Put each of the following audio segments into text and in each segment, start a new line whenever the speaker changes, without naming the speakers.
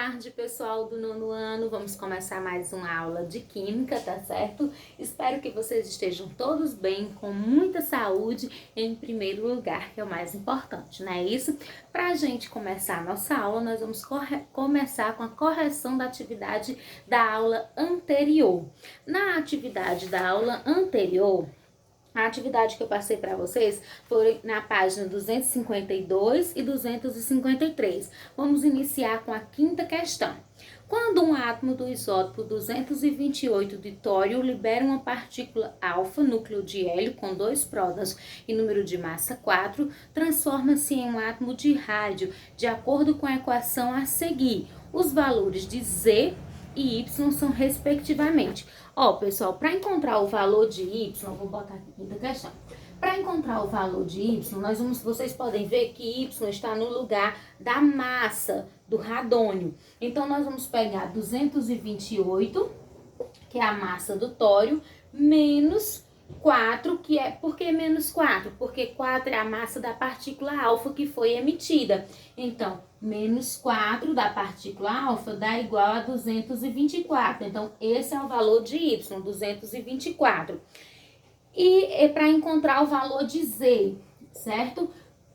tarde, pessoal do nono ano. Vamos começar mais uma aula de Química, tá certo? Espero que vocês estejam todos bem, com muita saúde em primeiro lugar, que é o mais importante, não é isso? Para a gente começar a nossa aula, nós vamos começar com a correção da atividade da aula anterior. Na atividade da aula anterior, a atividade que eu passei para vocês foi na página 252 e 253. Vamos iniciar com a quinta questão. Quando um átomo do isótopo 228 de tório libera uma partícula alfa, núcleo de hélio, com 2 prótons e número de massa 4, transforma-se em um átomo de rádio, de acordo com a equação a seguir. Os valores de Z e Y são respectivamente. Ó, pessoal, para encontrar o valor de Y, vou botar aqui quinta questão. Para encontrar o valor de Y, vocês podem ver que Y está no lugar da massa do radônio. Então, nós vamos pegar 228, que é a massa do tório, menos 4, que é... Por que menos 4? Porque 4 é a massa da partícula alfa que foi emitida. Então, menos 4 da partícula alfa dá igual a 224. Então, esse é o valor de Y, 224. E para encontrar o valor de Z, certo?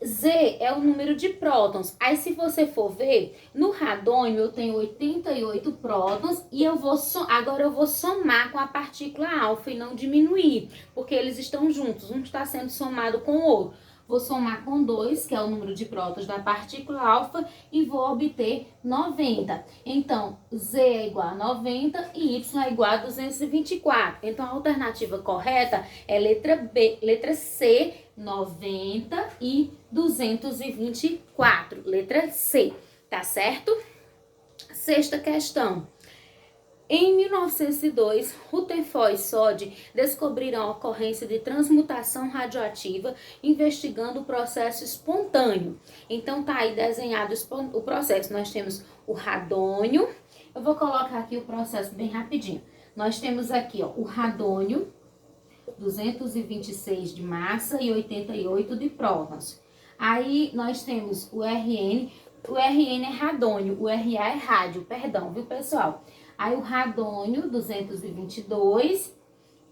Z é o número de prótons. Aí, se você for ver, no radônio eu tenho 88 prótons e agora eu vou somar com a partícula alfa e não diminuir, porque eles estão juntos, um está sendo somado com o outro. Vou somar com 2, que é o número de prótons da partícula alfa, e vou obter 90. Então, Z é igual a 90 e Y é igual a 224. Então, a alternativa correta é letra C, 90 e 224. Letra C, tá certo? Sexta questão. Em 1902, Rutherford e Soddy descobriram a ocorrência de transmutação radioativa investigando o processo espontâneo. Então, tá aí desenhado o processo. Nós temos o radônio. Eu vou colocar aqui o processo bem rapidinho. Nós temos aqui, ó, o radônio, 226 de massa e 88 de prótons. Aí, nós temos o RN. O RN é radônio, o RA é rádio, perdão, viu, pessoal? Aí o radônio, 222,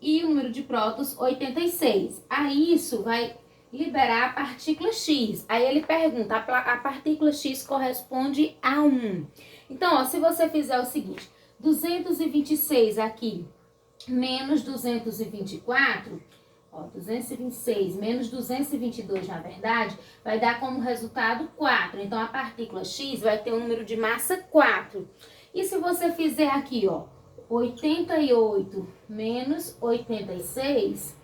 e o número de prótons, 86. Aí isso vai liberar a partícula X. Aí ele pergunta, a partícula X corresponde a 1. Então, ó, se você fizer o seguinte, 226 aqui, menos 224... Ó, 226 menos 222, na verdade, vai dar como resultado 4. Então, a partícula X vai ter um número de massa 4. E se você fizer aqui, ó, 88 menos 86,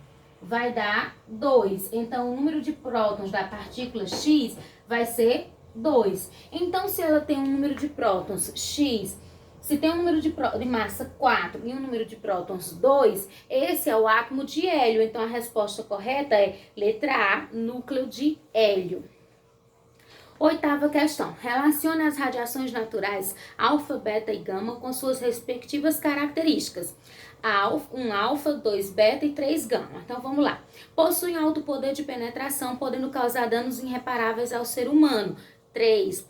vai dar 2. Então, o número de prótons da partícula X vai ser 2. Então, se ela tem um número de prótons X... Se tem um número de massa 4 e um número de prótons 2, esse é o átomo de hélio. Então, a resposta correta é letra A, núcleo de hélio. Oitava questão. Relacione as radiações naturais alfa, beta e gama com suas respectivas características. Um alfa, 2 beta e 3 gama. Então, vamos lá. Possuem alto poder de penetração, podendo causar danos irreparáveis ao ser humano. 3,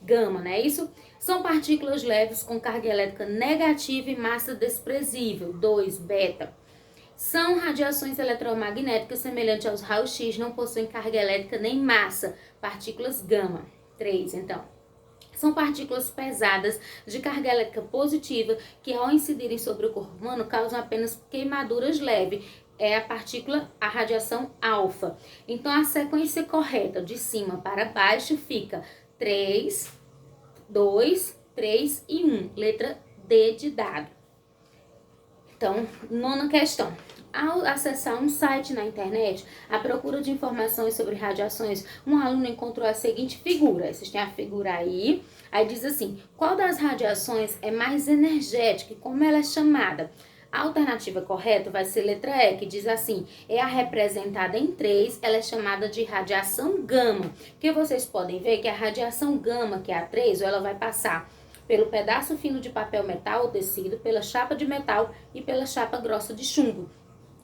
gama, não é isso? São partículas leves com carga elétrica negativa e massa desprezível. 2, beta. São radiações eletromagnéticas semelhantes aos raios-x, não possuem carga elétrica nem massa. Partículas gama. 3, então. São partículas pesadas de carga elétrica positiva que, ao incidirem sobre o corpo humano, causam apenas queimaduras leves. É a radiação alfa. Então, a sequência correta de cima para baixo fica 3, 2, 3 e 1. Letra D de dado. Então, nona questão. Ao acessar um site na internet, à procura de informações sobre radiações, um aluno encontrou a seguinte figura. Vocês têm a figura aí. Aí diz assim, qual das radiações é mais energética e como ela é chamada? A alternativa correta vai ser letra E, que diz assim, é a representada em 3, ela é chamada de radiação gama. Que vocês podem ver que a radiação gama, que é a 3, ela vai passar pelo pedaço fino de papel metal ou tecido, pela chapa de metal e pela chapa grossa de chumbo.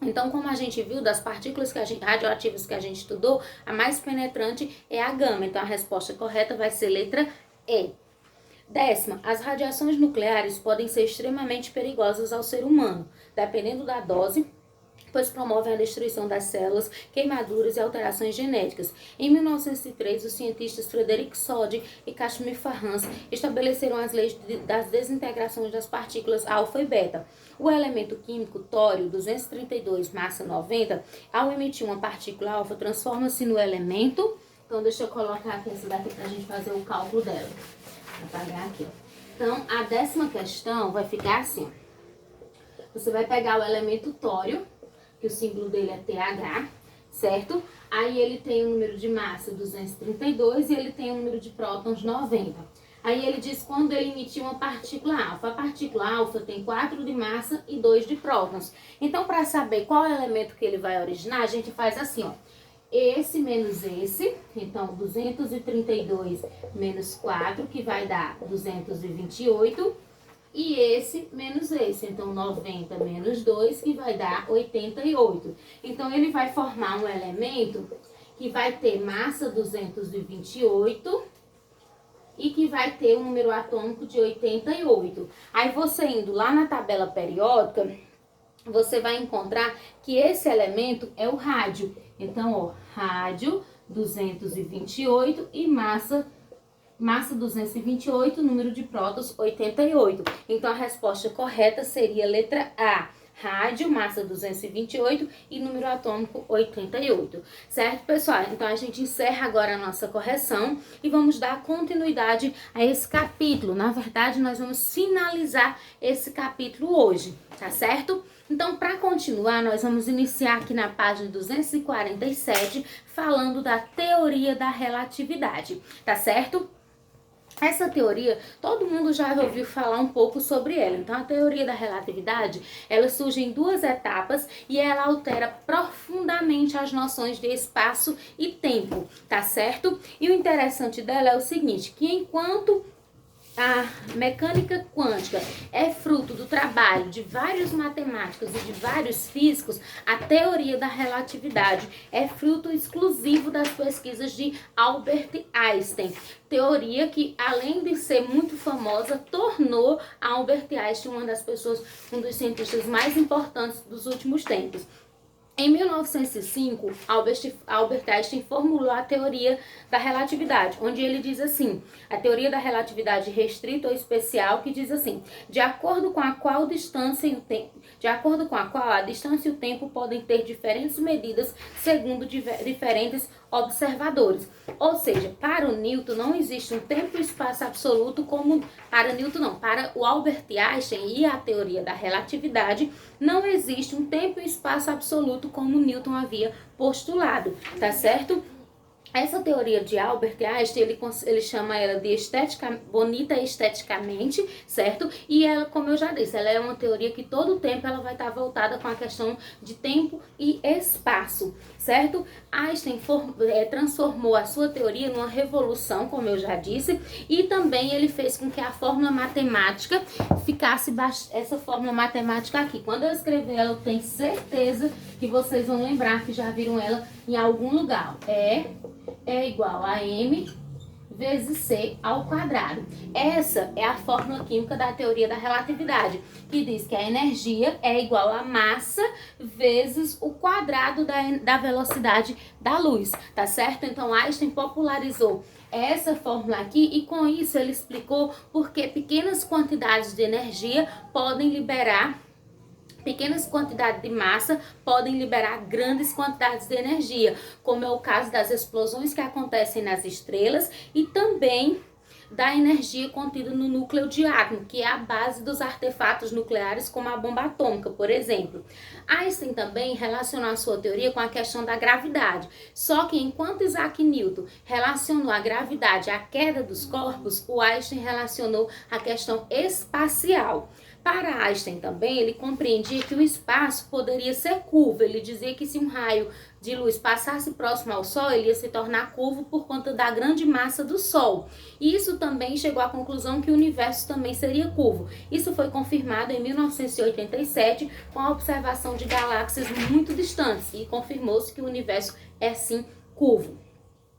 Então, como a gente viu, das partículas radioativas que a gente estudou, a mais penetrante é a gama. Então, a resposta correta vai ser letra E. 10ª, as radiações nucleares podem ser extremamente perigosas ao ser humano, dependendo da dose, pois promovem a destruição das células, queimaduras e alterações genéticas. Em 1903, os cientistas Frederick Soddy e Kashmir Farhans estabeleceram as leis das desintegrações das partículas alfa e beta. O elemento químico tório 232, massa 90, ao emitir uma partícula alfa, transforma-se no elemento. Então, deixa eu colocar aqui essa daqui para a gente fazer o cálculo dela. Vou apagar aqui, ó. Então, a 10ª questão vai ficar assim, ó. Você vai pegar o elemento tório, que o símbolo dele é TH, certo? Aí ele tem um número de massa 232 e ele tem um número de prótons 90. Aí ele diz quando ele emitir uma partícula alfa. A partícula alfa tem 4 de massa e 2 de prótons. Então, para saber qual elemento que ele vai originar, a gente faz assim, ó. Esse menos esse, então 232 menos 4, que vai dar 228. E esse menos esse, então 90 menos 2, que vai dar 88. Então, ele vai formar um elemento que vai ter massa 228 e que vai ter um número atômico de 88. Aí, você indo lá na tabela periódica, você vai encontrar que esse elemento é o rádio. Então, ó, rádio 228 e massa 228, número de prótons 88. Então, a resposta correta seria a letra A. Rádio, massa 228 e número atômico 88. Certo, pessoal? Então, a gente encerra agora a nossa correção e vamos dar continuidade a esse capítulo. Na verdade, nós vamos finalizar esse capítulo hoje, tá certo? Então, para continuar, nós vamos iniciar aqui na página 247, falando da teoria da relatividade, tá certo? Essa teoria, todo mundo já ouviu falar um pouco sobre ela. Então, a teoria da relatividade, ela surge em 2 etapas e ela altera profundamente as noções de espaço e tempo, tá certo? E o interessante dela é o seguinte, que enquanto a mecânica quântica é fruto do trabalho de vários matemáticos e de vários físicos, a teoria da relatividade é fruto exclusivo das pesquisas de Albert Einstein. Teoria que, além de ser muito famosa, tornou Albert Einstein um dos cientistas mais importantes dos últimos tempos. Em 1905, Albert Einstein formulou a teoria da relatividade, onde ele diz assim, a teoria da relatividade restrita ou especial, que diz assim, de acordo com a qual a distância e o tempo podem ter diferentes medidas segundo diferentes observadores. Ou seja, para o Newton não existe um tempo e espaço absoluto como para Newton não. Para o Albert Einstein e a teoria da relatividade, não existe um tempo e espaço absoluto como Newton havia postulado, tá certo? Essa teoria de Albert Einstein, ele chama ela de bonita esteticamente, certo? E ela, como eu já disse, ela é uma teoria que todo o tempo ela vai estar voltada com a questão de tempo e espaço, certo? Einstein transformou a sua teoria numa revolução, como eu já disse, e também ele fez com que a fórmula matemática ficasse essa fórmula matemática aqui. Quando eu escrever ela, eu tenho certeza que vocês vão lembrar que já viram ela em algum lugar. É igual a m vezes c ao quadrado. Essa é a fórmula química da teoria da relatividade, que diz que a energia é igual a massa vezes o quadrado da velocidade da luz, tá certo? Então, Einstein popularizou essa fórmula aqui e com isso ele explicou por que pequenas quantidades de energia podem liberar pequenas quantidades de massa podem liberar grandes quantidades de energia, como é o caso das explosões que acontecem nas estrelas e também da energia contida no núcleo de átomo, que é a base dos artefatos nucleares, como a bomba atômica, por exemplo. Einstein também relacionou a sua teoria com a questão da gravidade, só que enquanto Isaac Newton relacionou a gravidade à queda dos corpos, o Einstein relacionou a questão espacial. Para Einstein também, ele compreendia que o espaço poderia ser curvo. Ele dizia que se um raio de luz passasse próximo ao Sol, ele ia se tornar curvo por conta da grande massa do Sol. E isso também chegou à conclusão que o universo também seria curvo. Isso foi confirmado em 1987 com a observação de galáxias muito distantes e confirmou-se que o universo é sim curvo.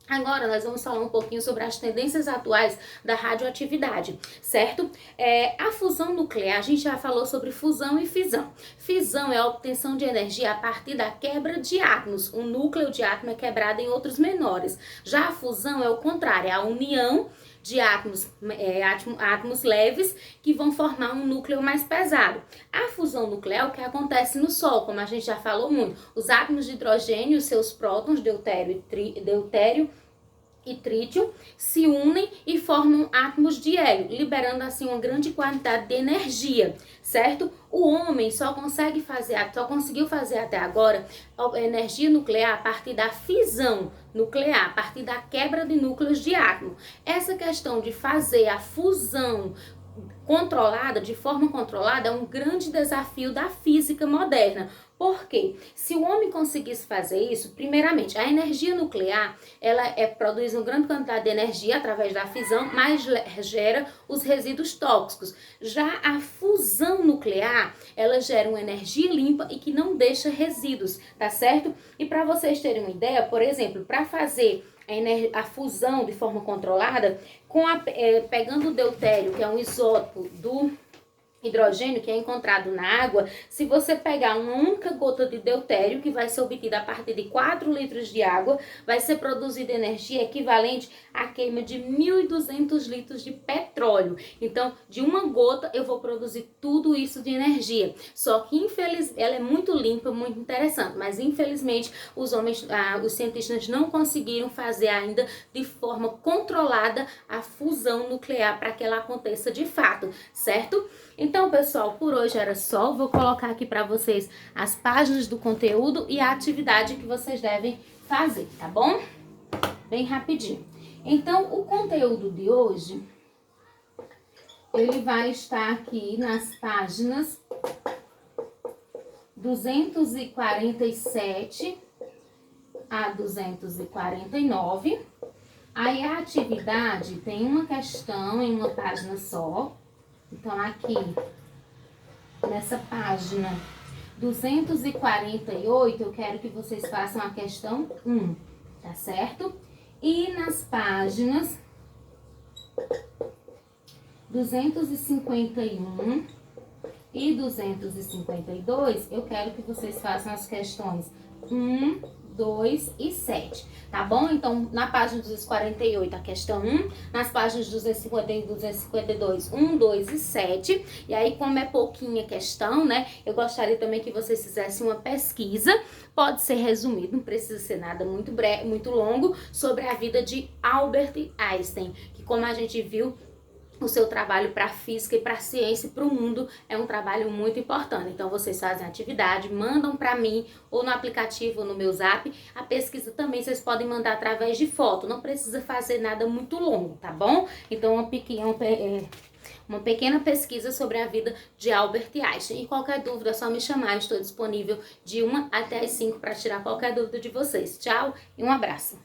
Agora nós vamos falar um pouquinho sobre as tendências atuais da radioatividade, certo? A fusão nuclear, a gente já falou sobre fusão e fissão. Fissão é a obtenção de energia a partir da quebra de átomos. Um núcleo de átomo é quebrado em outros menores. Já a fusão é o contrário, é a união de átomos leves que vão formar um núcleo mais pesado. A fusão nuclear é o que acontece no Sol, como a gente já falou muito. Os átomos de hidrogênio, seus prótons, deutério e trítio, se unem e formam átomos de hélio, liberando assim uma grande quantidade de energia, certo? O homem só conseguiu fazer até agora a energia nuclear a partir da fissão nuclear, a partir da quebra de núcleos de átomo. Essa questão de fazer a fusão controlada, de forma controlada, é um grande desafio da física moderna. Por quê? Se o homem conseguisse fazer isso, primeiramente, a energia nuclear, ela produz uma grande quantidade de energia através da fissão, mas gera os resíduos tóxicos. Já a fusão nuclear, ela gera uma energia limpa e que não deixa resíduos, tá certo? E para vocês terem uma ideia, por exemplo, para fazer a fusão de forma controlada, pegando o deutério, que é um isótopo do hidrogênio que é encontrado na água, se você pegar uma única gota de deutério, que vai ser obtida a partir de 4 litros de água, vai ser produzida energia equivalente à queima de 1.200 litros de petróleo. Então, de uma gota, eu vou produzir tudo isso de energia. Só que, ela é muito limpa, muito interessante, mas infelizmente os cientistas não conseguiram fazer ainda de forma controlada a fusão nuclear para que ela aconteça de fato, certo? Então, pessoal, por hoje era só. Vou colocar aqui para vocês as páginas do conteúdo e a atividade que vocês devem fazer, tá bom? Bem rapidinho. Então, o conteúdo de hoje, ele vai estar aqui nas páginas 247 a 249. Aí, a atividade tem uma questão em uma página só. Então, aqui, nessa página 248, eu quero que vocês façam a questão 1, tá certo? E nas páginas 251 e 252, eu quero que vocês façam as questões 1, 2 e 7, tá bom? Então, na página 248, a questão 1, nas páginas 251 e 252, 1, 2 e 7. E aí, como é pouquinha questão, né, eu gostaria também que vocês fizessem uma pesquisa, pode ser resumido, não precisa ser nada muito longo, sobre a vida de Albert Einstein, que como a gente viu, o seu trabalho para a física e para a ciência e para o mundo é um trabalho muito importante. Então, vocês fazem atividade, mandam para mim, ou no aplicativo, ou no meu zap. A pesquisa também vocês podem mandar através de foto, não precisa fazer nada muito longo, tá bom? Então, uma pequena pesquisa sobre a vida de Albert Einstein. E qualquer dúvida é só me chamar, eu estou disponível de 1 até as 5 para tirar qualquer dúvida de vocês. Tchau e um abraço!